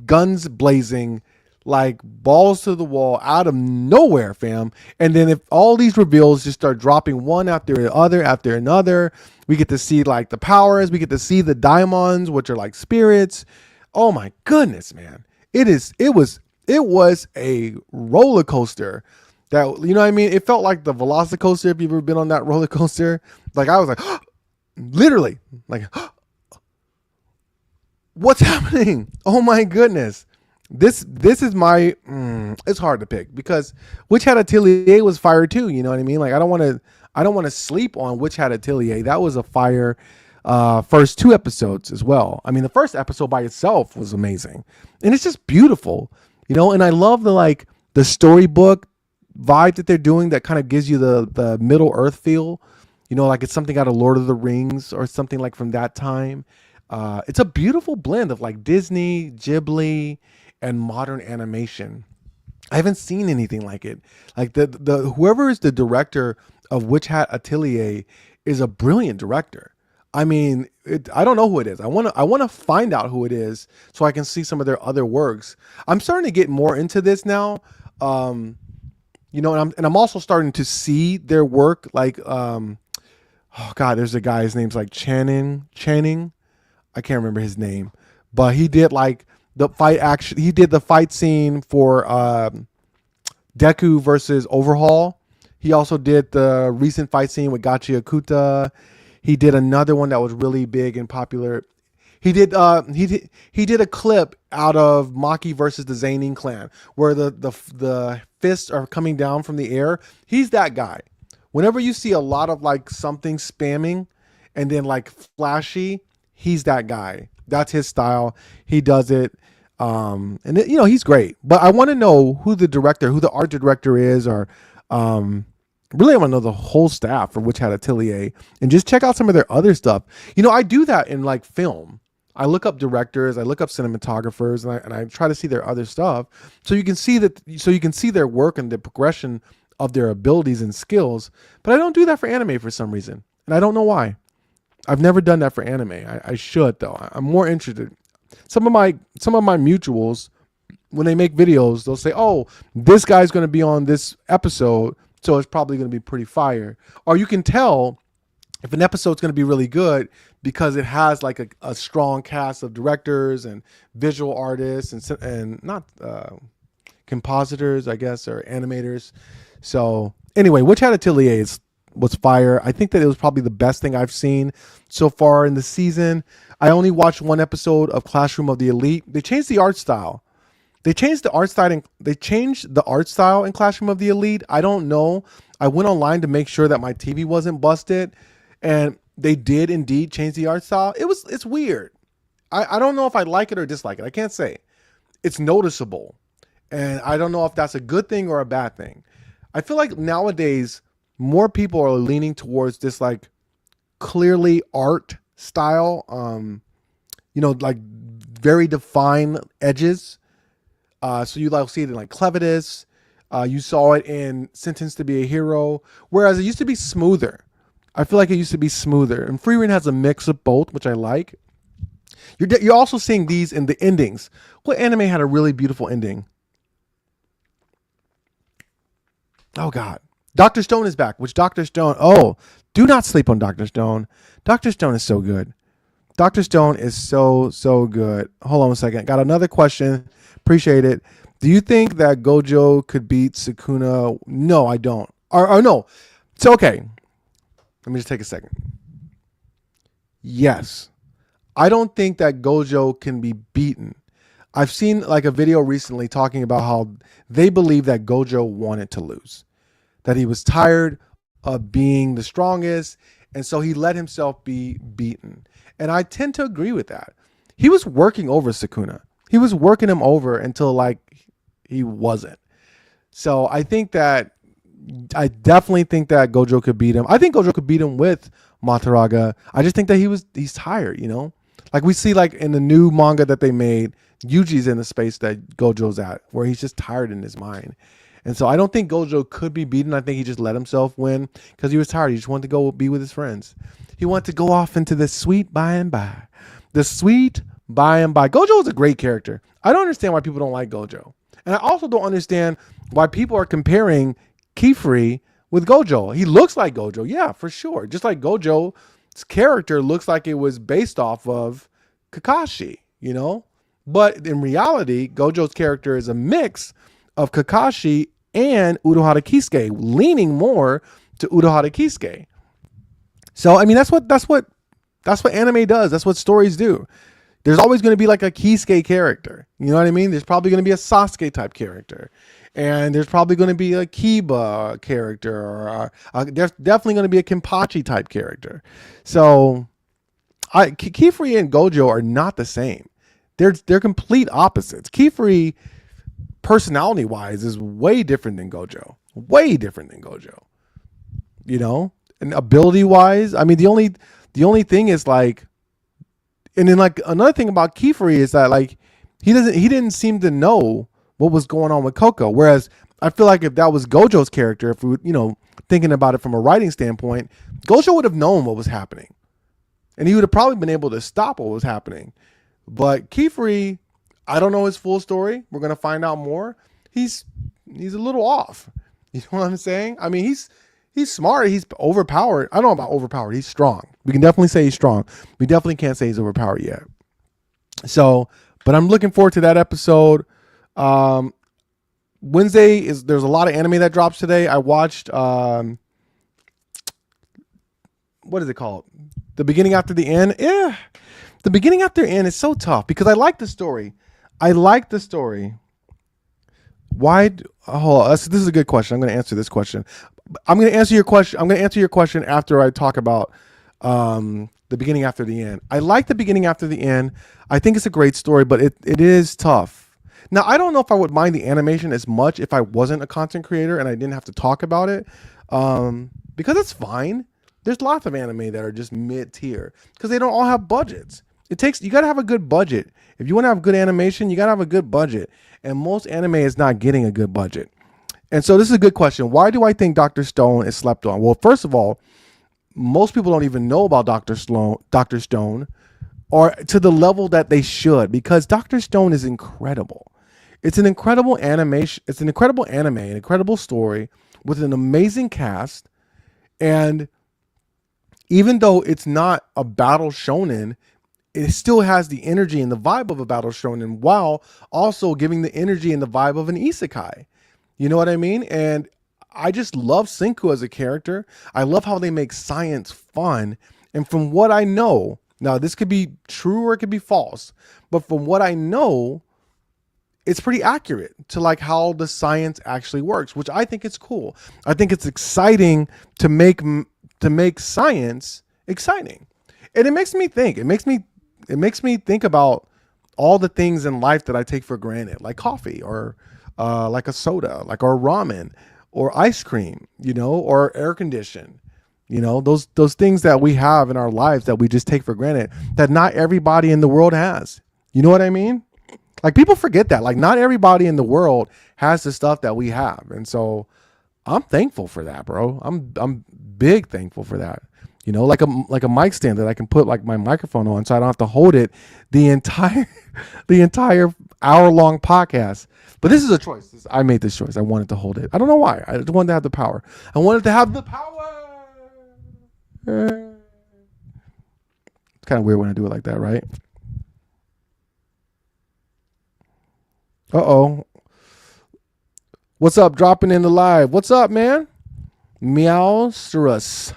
guns blazing, like balls to the wall out of nowhere, fam. And then if all these reveals just start dropping one after the other after another, we get to see like the powers, we get to see the daimons, which are like spirits. Oh my goodness, man. It was a roller coaster that, you know what I mean? It felt like the Velocicoaster, if you've ever been on that roller coaster. Like I was like, literally, like, what's happening? Oh my goodness. This is my, it's hard to pick because Witch Hat Atelier was fire too. You know what I mean? Like I don't want to sleep on Witch Hat Atelier. That was a fire first 2 episodes as well. I mean, the first episode by itself was amazing, and it's just beautiful, you know. And I love the storybook vibe that they're doing. That kind of gives you the Middle Earth feel, you know, like it's something out of Lord of the Rings or something like from that time. It's a beautiful blend of like Disney, Ghibli, and modern animation. I haven't seen anything like it. Like the whoever is the director of Witch Hat Atelier is a brilliant director. I mean, I don't know who it is. I want to find out who it is so I can see some of their other works. I'm starting to get more into this now, you know, and I'm also starting to see their work. Like, oh God, there's a guy. His name's like Channing. I can't remember his name, but he did like the fight action. He did the fight scene for Deku versus Overhaul. He also did the recent fight scene with Gachi Akuta. He did another one that was really big and popular. He did a clip out of Maki versus the Zainin clan where the fists are coming down from the air. He's that guy. Whenever you see a lot of like something spamming and then like flashy, he's that guy. That's his style. He does it. And it, you know, he's great. But I want to know who the art director is, or really I want to know the whole staff for Witch Hat Atelier, and just check out some of their other stuff. You know, I do that in like film. I look up directors, I look up cinematographers, and I try to see their other stuff, so you can see their work and the progression of their abilities and skills. But I don't do that for anime for some reason, and I don't know why. I've never done that for anime. I should though. I'm more interested. Some of my mutuals, when they make videos, they'll say, "Oh, this guy's going to be on this episode, so it's probably going to be pretty fire." Or you can tell if an episode's going to be really good because it has like a strong cast of directors and visual artists and not compositors, I guess, or animators. So anyway, Witch Hat Atelier was fire. I think that it was probably the best thing I've seen so far in the season. I only watched one episode of Classroom of the Elite. They changed the art style. They changed the art style in Classroom of the Elite. I don't know. I went online to make sure that my TV wasn't busted, and they did indeed change the art style. It's weird. I don't know if I like it or dislike it. I can't say. It's noticeable, and I don't know if that's a good thing or a bad thing. I feel like nowadays more people are leaning towards this like clearly art style, like very defined edges. So you like see it in like Clevitus. You saw it in Sentenced to be a Hero, whereas it used to be smoother. I feel like it used to be smoother, and Free has a mix of both, which I like. You're also seeing these in the endings. What anime had a really beautiful ending? Oh God, Dr. Stone is back. Which Dr. Stone? Oh, do not sleep on Dr. Stone. Dr. Stone is so good. Dr. Stone is so good. Hold on a second. Got another question. Appreciate it. Do you think that Gojo could beat Sukuna? No, I don't. Or no. So, okay. Let me just take a second. Yes. I don't think that Gojo can be beaten. I've seen like a video recently talking about how they believe that Gojo wanted to lose. That he was tired of being the strongest, and so he let himself be beaten. And I tend to agree with that. He was working over Sukuna. He was working him over until like he wasn't. So I definitely think that Gojo could beat him. I think Gojo could beat him with Mataraga. I just think that he's tired, Like we see like in the new manga that they made, Yuji's in the space that Gojo's at, where he's just tired in his mind. And so I don't think Gojo could be beaten. I think he just let himself win because he was tired. He just wanted to go be with his friends. He wanted to go off into the sweet by and by. The sweet by and by. Gojo is a great character. I don't understand why people don't like Gojo. And I also don't understand why people are comparing Kifuri with Gojo. He looks like Gojo. Yeah, for sure. Just like Gojo's character looks like it was based off of Kakashi, But in reality, Gojo's character is a mix of Kakashi and Uruhara Kisuke, leaning more to Uruhara Kisuke. So I mean that's what anime does. That's what stories do. There's always going to be like a Kisuke character. You know what I mean? There's probably going to be a Sasuke type character. And there's probably going to be a Kiba character, or there's definitely going to be a Kenpachi type character. So Kifuri and Gojo are not the same. They're complete opposites. Kifuri, personality wise, is way different than Gojo. Way different than Gojo. And ability wise, I mean the only thing is like, and then like another thing about Kifuri is that like he didn't seem to know what was going on with Coco. Whereas I feel like if that was Gojo's character, if we thinking about it from a writing standpoint, Gojo would have known what was happening, and he would have probably been able to stop what was happening. But Kifuri, I don't know his full story. We're gonna find out more. He's a little off. You know what I'm saying? I mean, he's smart. He's overpowered. I don't know about overpowered. He's strong. We can definitely say he's strong. We definitely can't say he's overpowered yet. So, but I'm looking forward to that episode. Wednesday there's a lot of anime that drops today. I watched what is it called? The Beginning After the End. Yeah. The Beginning After the End is so tough because I like the story. Why? Hold on. This is a good question. I'm going to answer this question. I'm going to answer your question after I talk about The Beginning After the End. I like The Beginning After the End. I think it's a great story, but it is tough. Now, I don't know if I would mind the animation as much if I wasn't a content creator and I didn't have to talk about it, because it's fine. There's lots of anime that are just mid-tier because they don't all have budgets. You got to have a good budget. If you want to have good animation, you got to have a good budget. And most anime is not getting a good budget. And so this is a good question. Why do I think Dr. Stone is slept on? Well, first of all, most people don't even know about Dr. Stone, or to the level that they should, because Dr. Stone is incredible. It's an incredible animation. It's an incredible anime, an incredible story with an amazing cast. And even though it's not a battle shonen, it still has the energy and the vibe of a battle shonen while also giving the energy and the vibe of an isekai. You know what I mean? And I just love Senku as a character. I love how they make science fun. And from what I know, now this could be true or it could be false, but from what I know, it's pretty accurate to like how the science actually works, which I think is cool. I think it's exciting to make science exciting. And it makes me think. It makes me think about all the things in life that I take for granted, like coffee or like a soda, like or ramen or ice cream, or air condition. Those things that we have in our lives that we just take for granted that not everybody in the world has. You know what I mean? Like people forget that. Like not everybody in the world has the stuff that we have. And so I'm thankful for that, bro. I'm big thankful for that. Like a mic stand that I can put like my microphone on, so I don't have to hold it the entire the entire hour-long podcast. But this is a choice. I made this choice. I wanted to hold it. I don't know why. I just wanted to have the power. I wanted to have the power. It's kind of weird when I do it like that, right? Uh-oh. What's up? Dropping in the live. What's up, man? Meowsterus.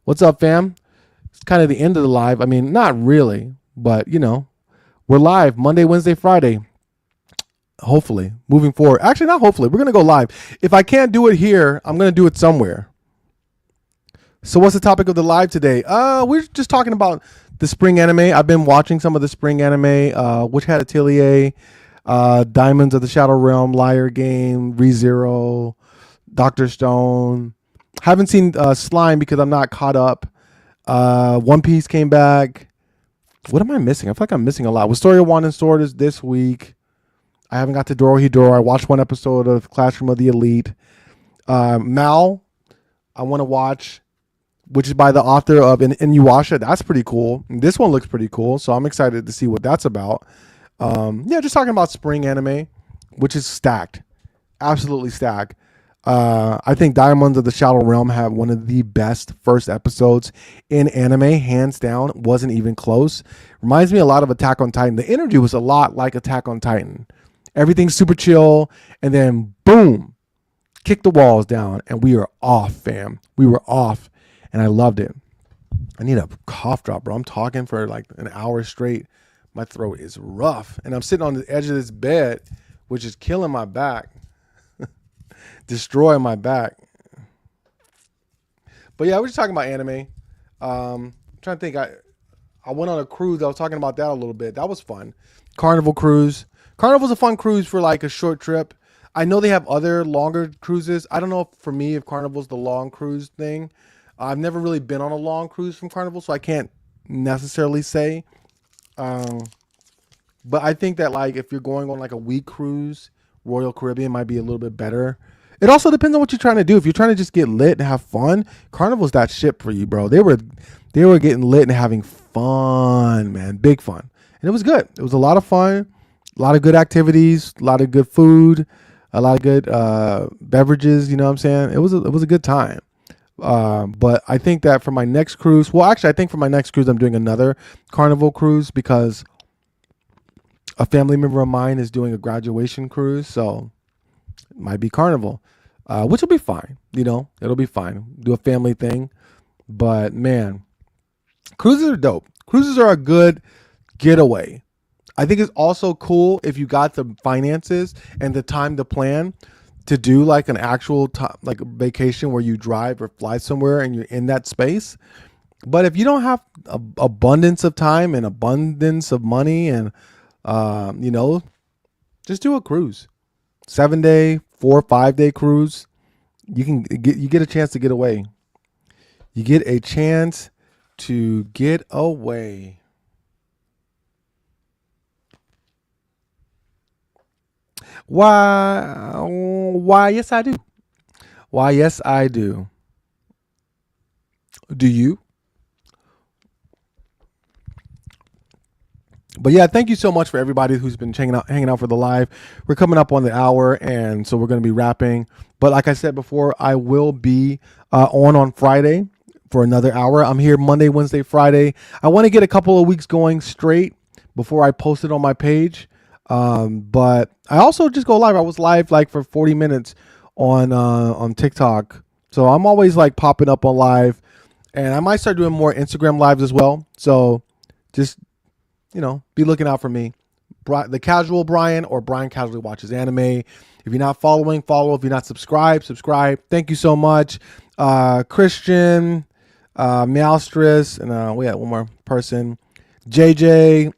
What's up, fam? It's kind of the end of the live. I mean, not really, but we're live Monday, Wednesday, Friday. Hopefully, moving forward. Actually, not hopefully. We're going to go live. If I can't do it here, I'm going to do it somewhere. So what's the topic of the live today? We're just talking about the spring anime. I've been watching some of the spring anime. Witch Hat Atelier, Diamonds of the Shadow Realm, Liar Game, ReZero, Dr. Stone. Haven't seen Slime because I'm not caught up. One Piece came back. What am I missing? I feel like I'm missing a lot. Wisteria Wand and Sword is this week. I haven't got to Dorohedoro. I watched one episode of Classroom of the Elite. Mal, I want to watch, which is by the author of Inuyasha. That's pretty cool. And this one looks pretty cool, so I'm excited to see what that's about. Just talking about spring anime, which is stacked. Absolutely stacked. I think Diamonds of the Shadow Realm have one of the best first episodes in anime, hands down. Wasn't even close. Reminds me a lot of Attack on Titan. The energy was a lot like Attack on Titan. Everything's super chill, and then boom, kick the walls down, and we are off, fam. We were off, and I loved it. I need a cough drop, bro. I'm talking for like an hour straight. My throat is rough, and I'm sitting on the edge of this bed, which is killing my back. Destroy my back. But yeah, we're just talking about anime. I'm trying to think. I went on a cruise. I was talking about that a little bit. That was fun. Carnival cruise. Carnival's a fun cruise for like a short trip. I know they have other longer cruises. I don't know if, for me, if Carnival's the long cruise thing. I've never really been on a long cruise from Carnival, so I can't necessarily say. But I think that like if you're going on like a week cruise, Royal Caribbean might be a little bit better. It also depends on what you're trying to do. If you're trying to just get lit and have fun, Carnival's that ship for you, bro. They were getting lit and having fun, man. Big fun. And it was good. It was a lot of fun, a lot of good activities, a lot of good food, a lot of good beverages, you know what I'm saying? It was a good time. But I think that for my next cruise, I think for my next cruise I'm doing another Carnival cruise because a family member of mine is doing a graduation cruise, so it might be Carnival, which will be fine. It'll be fine. Do a family thing. But man, cruises are dope. Cruises are a good getaway. I think it's also cool if you got the finances and the time to plan to do like an actual like a vacation where you drive or fly somewhere and you're in that space. But if you don't have abundance of time and abundance of money and just do a cruise. 7-day, 4 or 5-day cruise. You get a chance to get away. You get a chance to get away. Why? Yes, I do. Why? Yes, I do. Do you? But yeah, thank you so much for everybody who's been hanging out for the live. We're coming up on the hour, and so we're going to be wrapping. But like I said before, I will be on Friday for another hour. I'm here Monday, Wednesday, Friday. I want to get a couple of weeks going straight before I post it on my page. But I also just go live. I was live like for 40 minutes on TikTok, so I'm always like popping up on live, and I might start doing more Instagram lives as well. So just be looking out for me. The Casual Brian or Brian Casually Watches Anime. If you're not following, follow. If you're not subscribed, subscribe. Thank you so much. Christian, Meowstress, and we had one more person. JJ,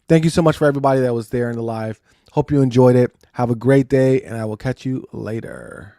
thank you so much for everybody that was there in the live. Hope you enjoyed it. Have a great day, and I will catch you later.